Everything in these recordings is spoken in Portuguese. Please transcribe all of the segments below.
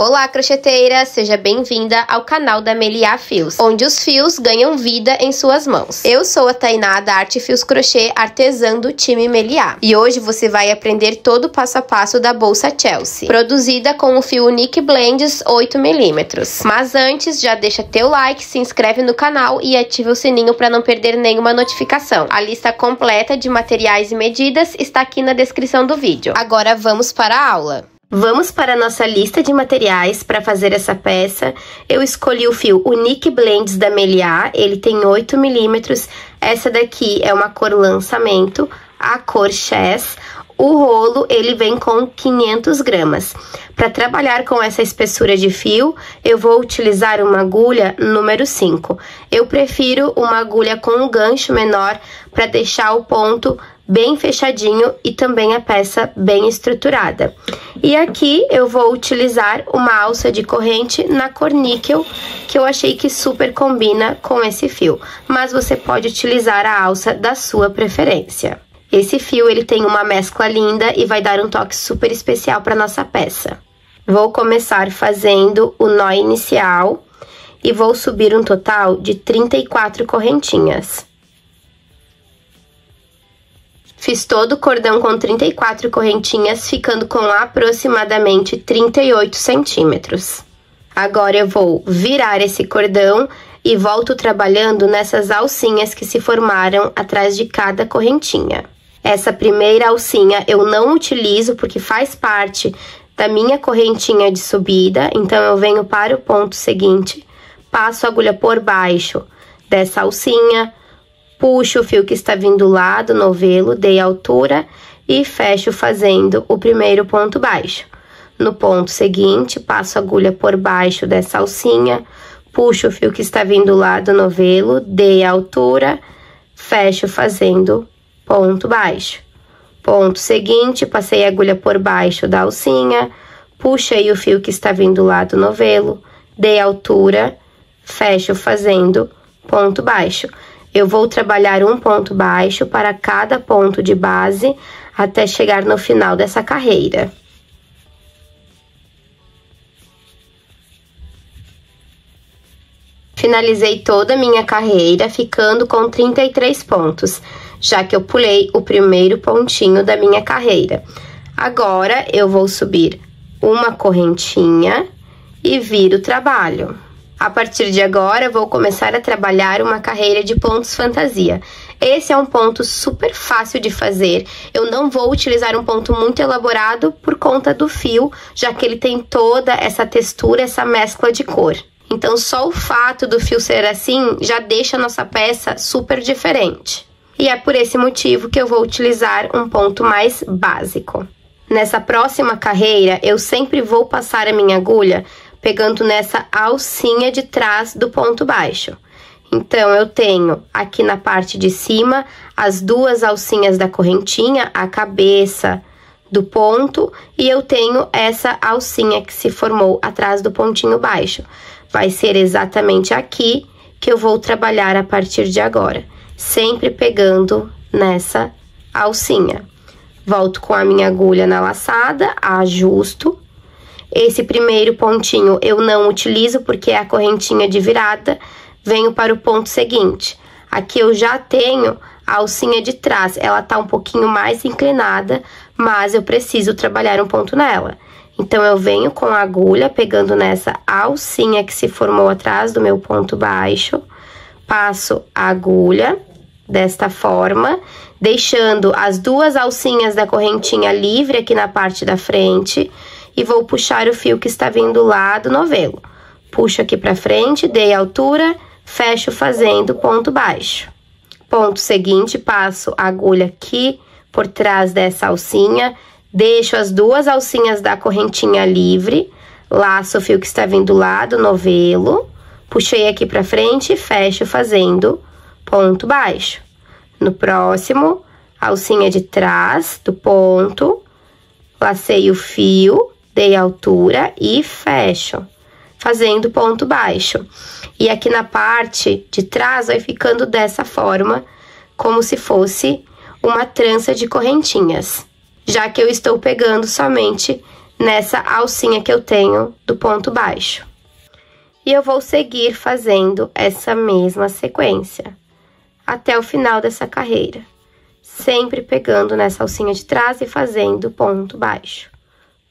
Olá, crocheteira! Seja bem-vinda ao canal da Meliá Fios, onde os fios ganham vida em suas mãos. Eu sou a Tainá da Arte Fios Crochê, artesã do time Meliá. E hoje você vai aprender todo o passo a passo da bolsa Chelsea, produzida com o fio Nick Blends 8mm. Mas antes, já deixa teu like, se inscreve no canal e ativa o sininho para não perder nenhuma notificação. A lista completa de materiais e medidas está aqui na descrição do vídeo. Agora vamos para a aula. Vamos para a nossa lista de materiais para fazer essa peça. Eu escolhi o fio Nick Blends da Meliá, ele tem 8mm. Essa daqui é uma cor lançamento, a cor Chess. O rolo, ele vem com 500 gramas. Para trabalhar com essa espessura de fio, eu vou utilizar uma agulha número 5. Eu prefiro uma agulha com um gancho menor para deixar o ponto bem fechadinho e também a peça bem estruturada. E aqui eu vou utilizar uma alça de corrente na cor níquel, que eu achei que super combina com esse fio, mas você pode utilizar a alça da sua preferência. Esse fio, ele tem uma mescla linda e vai dar um toque super especial para nossa peça. Vou começar fazendo o nó inicial e vou subir um total de 34 correntinhas. Fiz todo o cordão com 34 correntinhas, ficando com aproximadamente 38 centímetros. Agora eu vou virar esse cordão e volto trabalhando nessas alcinhas que se formaram atrás de cada correntinha. Essa primeira alcinha eu não utilizo porque faz parte da minha correntinha de subida, então eu venho para o ponto seguinte, passo a agulha por baixo dessa alcinha, puxo o fio que está vindo lá do novelo, dei altura e fecho fazendo o primeiro ponto baixo. No ponto seguinte, passo a agulha por baixo dessa alcinha, puxo o fio que está vindo lá do novelo, dei altura, fecho fazendo ponto baixo. Ponto seguinte, passei a agulha por baixo da alcinha, puxei o fio que está vindo lá do novelo, dei altura, fecho fazendo ponto baixo. Eu vou trabalhar um ponto baixo para cada ponto de base até chegar no final dessa carreira. Finalizei toda a minha carreira, ficando com 33 pontos, já que eu pulei o primeiro pontinho da minha carreira. Agora, eu vou subir uma correntinha e viro o trabalho. A partir de agora, vou começar a trabalhar uma carreira de pontos fantasia. Esse é um ponto super fácil de fazer. Eu não vou utilizar um ponto muito elaborado por conta do fio, já que ele tem toda essa textura, essa mescla de cor. Então, só o fato do fio ser assim já deixa a nossa peça super diferente. E é por esse motivo que eu vou utilizar um ponto mais básico. Nessa próxima carreira, eu sempre vou passar a minha agulha pegando nessa alcinha de trás do ponto baixo. Então, eu tenho aqui na parte de cima as duas alcinhas da correntinha, a cabeça do ponto, e eu tenho essa alcinha que se formou atrás do pontinho baixo. Vai ser exatamente aqui que eu vou trabalhar a partir de agora, sempre pegando nessa alcinha. Volto com a minha agulha na laçada, ajusto. Esse primeiro pontinho eu não utilizo porque é a correntinha de virada, venho para o ponto seguinte. Aqui eu já tenho a alcinha de trás, ela tá um pouquinho mais inclinada, mas eu preciso trabalhar um ponto nela. Então, eu venho com a agulha, pegando nessa alcinha que se formou atrás do meu ponto baixo, passo a agulha desta forma, deixando as duas alcinhas da correntinha livre aqui na parte da frente, e vou puxar o fio que está vindo lá do novelo. Puxo aqui pra frente, dei altura, fecho fazendo ponto baixo. Ponto seguinte, passo a agulha aqui por trás dessa alcinha, deixo as duas alcinhas da correntinha livre, laço o fio que está vindo lá do novelo, puxei aqui pra frente e fecho fazendo ponto baixo. No próximo, alcinha de trás do ponto, lacei o fio, dei altura e fecho, fazendo ponto baixo. E aqui na parte de trás vai ficando dessa forma, como se fosse uma trança de correntinhas, já que eu estou pegando somente nessa alcinha que eu tenho do ponto baixo. E eu vou seguir fazendo essa mesma sequência até o final dessa carreira, sempre pegando nessa alcinha de trás e fazendo ponto baixo,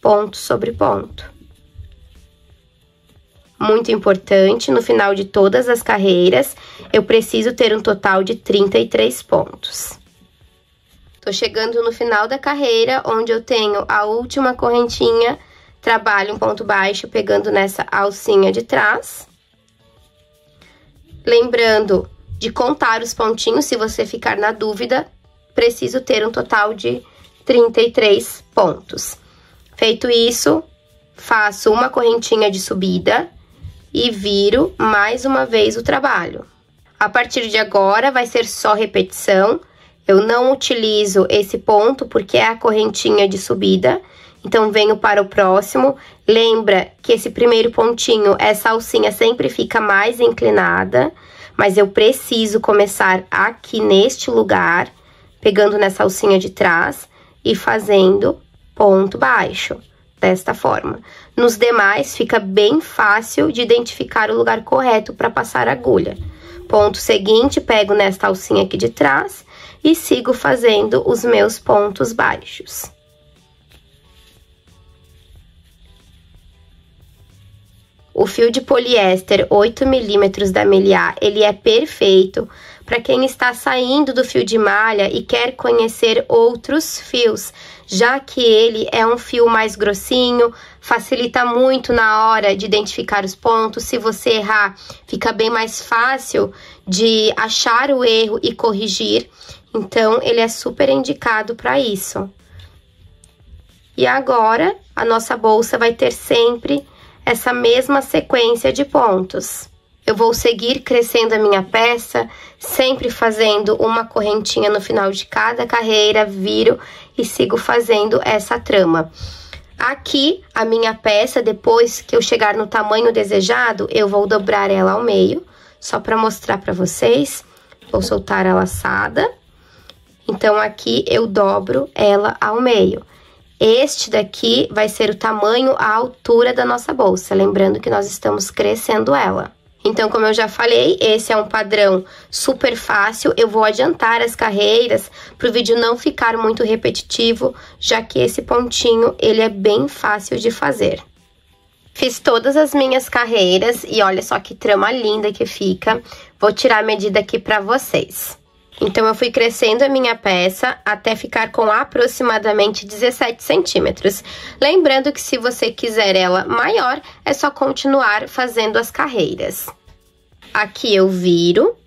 ponto sobre ponto. Muito importante, no final de todas as carreiras, eu preciso ter um total de 33 pontos. Tô chegando no final da carreira, onde eu tenho a última correntinha, trabalho um ponto baixo pegando nessa alcinha de trás. Lembrando de contar os pontinhos, se você ficar na dúvida, preciso ter um total de 33 pontos. Feito isso, faço uma correntinha de subida e viro mais uma vez o trabalho. A partir de agora, vai ser só repetição. Eu não utilizo esse ponto porque é a correntinha de subida, então venho para o próximo. Lembra que esse primeiro pontinho, essa alcinha sempre fica mais inclinada, mas eu preciso começar aqui neste lugar, pegando nessa alcinha de trás e fazendo ponto baixo, desta forma. Nos demais, fica bem fácil de identificar o lugar correto para passar a agulha. Ponto seguinte, pego nesta alcinha aqui de trás e sigo fazendo os meus pontos baixos. O fio de poliéster 8 milímetros da Meliá, ele é perfeito para quem está saindo do fio de malha e quer conhecer outros fios, já que ele é um fio mais grossinho, facilita muito na hora de identificar os pontos. Se você errar, fica bem mais fácil de achar o erro e corrigir. Então, ele é super indicado para isso. E agora, a nossa bolsa vai ter sempre essa mesma sequência de pontos. Eu vou seguir crescendo a minha peça, sempre fazendo uma correntinha no final de cada carreira, viro e sigo fazendo essa trama. Aqui, a minha peça, depois que eu chegar no tamanho desejado, eu vou dobrar ela ao meio, só para mostrar para vocês. Vou soltar a laçada. Então, aqui eu dobro ela ao meio. Este daqui vai ser o tamanho, a altura da nossa bolsa, lembrando que nós estamos crescendo ela. Então, como eu já falei, esse é um padrão super fácil. Eu vou adiantar as carreiras para o vídeo não ficar muito repetitivo, já que esse pontinho, ele é bem fácil de fazer. Fiz todas as minhas carreiras e olha só que trama linda que fica. Vou tirar a medida aqui para vocês. Então, eu fui crescendo a minha peça até ficar com aproximadamente 17 centímetros. Lembrando que se você quiser ela maior, é só continuar fazendo as carreiras. Aqui eu viro,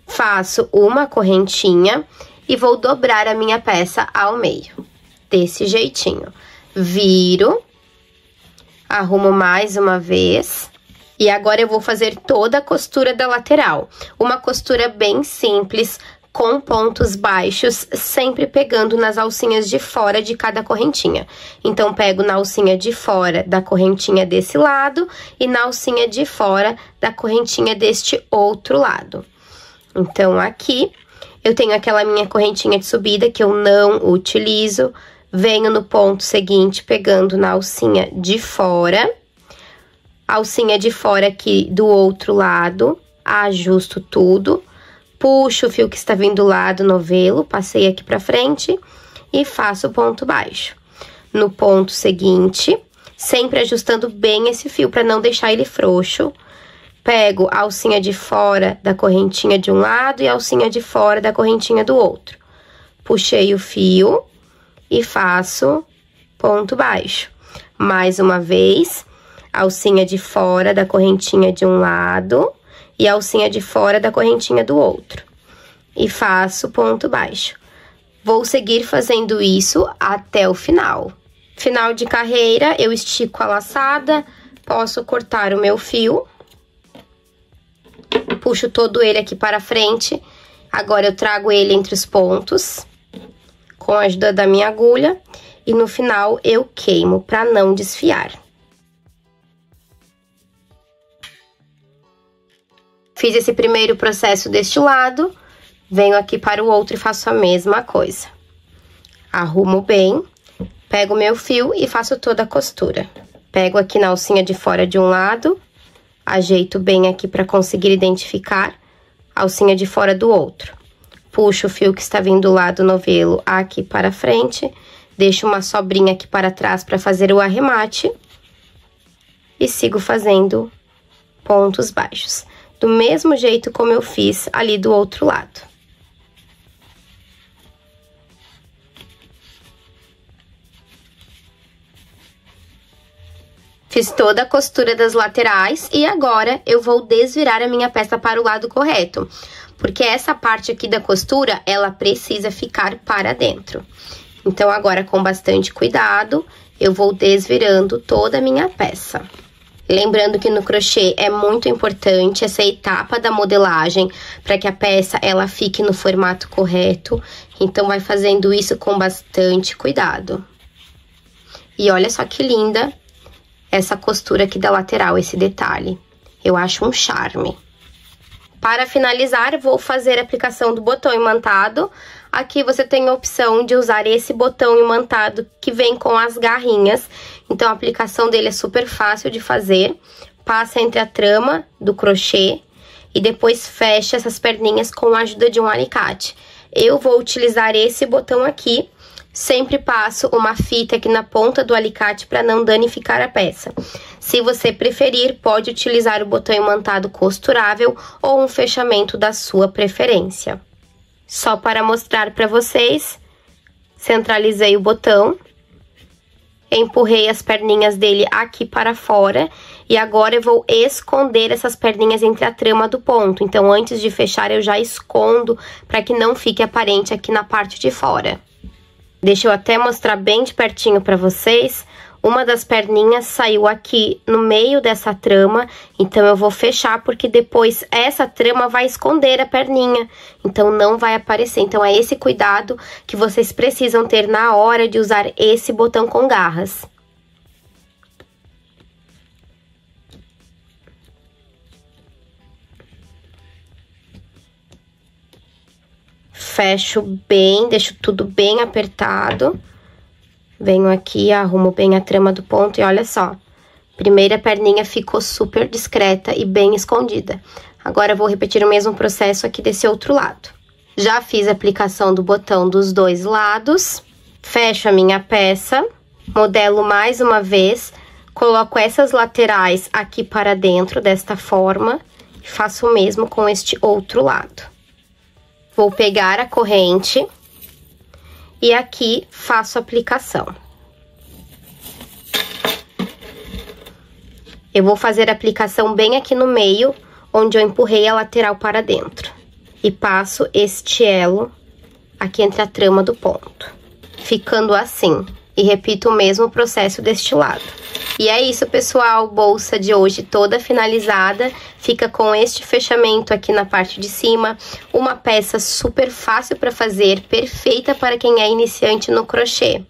faço uma correntinha e vou dobrar a minha peça ao meio. Desse jeitinho. Viro, arrumo mais uma vez. E agora eu vou fazer toda a costura da lateral. Uma costura bem simples, com pontos baixos, sempre pegando nas alcinhas de fora de cada correntinha. Então, pego na alcinha de fora da correntinha desse lado e na alcinha de fora da correntinha deste outro lado. Então, aqui, eu tenho aquela minha correntinha de subida que eu não utilizo. Venho no ponto seguinte, pegando na alcinha de fora. Alcinha de fora aqui do outro lado, ajusto tudo. Puxo o fio que está vindo lá do novelo, passei aqui pra frente e faço ponto baixo. No ponto seguinte, sempre ajustando bem esse fio para não deixar ele frouxo. Pego a alcinha de fora da correntinha de um lado e a alcinha de fora da correntinha do outro. Puxei o fio e faço ponto baixo. Mais uma vez, alcinha de fora da correntinha de um lado e a alcinha de fora da correntinha do outro. E faço ponto baixo. Vou seguir fazendo isso até o final. Final de carreira, eu estico a laçada, posso cortar o meu fio. Puxo todo ele aqui para frente. Agora, eu trago ele entre os pontos, com a ajuda da minha agulha. E no final, eu queimo para não desfiar. Fiz esse primeiro processo deste lado, venho aqui para o outro e faço a mesma coisa. Arrumo bem, Pego o meu fio e faço toda a costura. Pego aqui na alcinha de fora de um lado, ajeito bem aqui para conseguir identificar a alcinha de fora do outro. Puxo o fio que está vindo do lado do novelo aqui para frente, deixo uma sobrinha aqui para trás para fazer o arremate e sigo fazendo pontos baixos, do mesmo jeito como eu fiz ali do outro lado. Fiz toda a costura das laterais e agora eu vou desvirar a minha peça para o lado correto, porque essa parte aqui da costura, ela precisa ficar para dentro. Então, agora, com bastante cuidado, eu vou desvirando toda a minha peça. Lembrando que no crochê é muito importante essa etapa da modelagem, para que a peça, ela fique no formato correto. Então, vai fazendo isso com bastante cuidado. E olha só que linda essa costura aqui da lateral, esse detalhe. Eu acho um charme. Para finalizar, vou fazer a aplicação do botão imantado. Aqui você tem a opção de usar esse botão imantado que vem com as garrinhas. Então, a aplicação dele é super fácil de fazer. Passa entre a trama do crochê e depois fecha essas perninhas com a ajuda de um alicate. Eu vou utilizar esse botão aqui. Sempre passo uma fita aqui na ponta do alicate para não danificar a peça. Se você preferir, pode utilizar o botão imantado costurável ou um fechamento da sua preferência. Só para mostrar para vocês, centralizei o botão, empurrei as perninhas dele aqui para fora e agora eu vou esconder essas perninhas entre a trama do ponto. Então, antes de fechar, eu já escondo para que não fique aparente aqui na parte de fora. Deixa eu até mostrar bem de pertinho para vocês. Uma das perninhas saiu aqui no meio dessa trama, então eu vou fechar porque depois essa trama vai esconder a perninha, então não vai aparecer. Então é esse cuidado que vocês precisam ter na hora de usar esse botão com garras. Fecho bem, deixo tudo bem apertado. Venho aqui, arrumo bem a trama do ponto e olha só. Primeira perninha ficou super discreta e bem escondida. Agora eu vou repetir o mesmo processo aqui desse outro lado. Já fiz a aplicação do botão dos dois lados. Fecho a minha peça, modelo mais uma vez. Coloco essas laterais aqui para dentro desta forma. E faço o mesmo com este outro lado. Vou pegar a corrente e aqui faço a aplicação. Eu vou fazer a aplicação bem aqui no meio, onde eu empurrei a lateral para dentro. E passo este elo aqui entre a trama do ponto, ficando assim. E repito o mesmo processo deste lado. E é isso, pessoal, bolsa de hoje toda finalizada, fica com este fechamento aqui na parte de cima, uma peça super fácil para fazer, perfeita para quem é iniciante no crochê.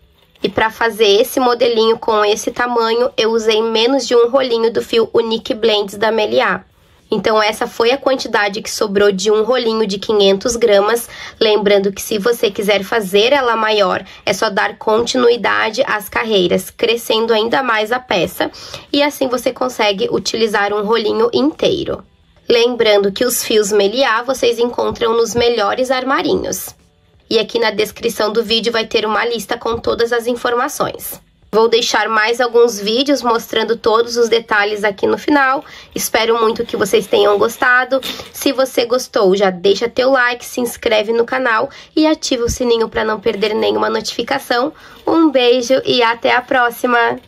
E para fazer esse modelinho com esse tamanho, eu usei menos de um rolinho do fio Unique Blends da Meliá. Então, essa foi a quantidade que sobrou de um rolinho de 500 gramas. Lembrando que se você quiser fazer ela maior, é só dar continuidade às carreiras, crescendo ainda mais a peça. E assim você consegue utilizar um rolinho inteiro. Lembrando que os fios Meliá vocês encontram nos melhores armarinhos. E aqui na descrição do vídeo vai ter uma lista com todas as informações. Vou deixar mais alguns vídeos mostrando todos os detalhes aqui no final. Espero muito que vocês tenham gostado. Se você gostou, já deixa teu like, se inscreve no canal e ativa o sininho para não perder nenhuma notificação. Um beijo e até a próxima!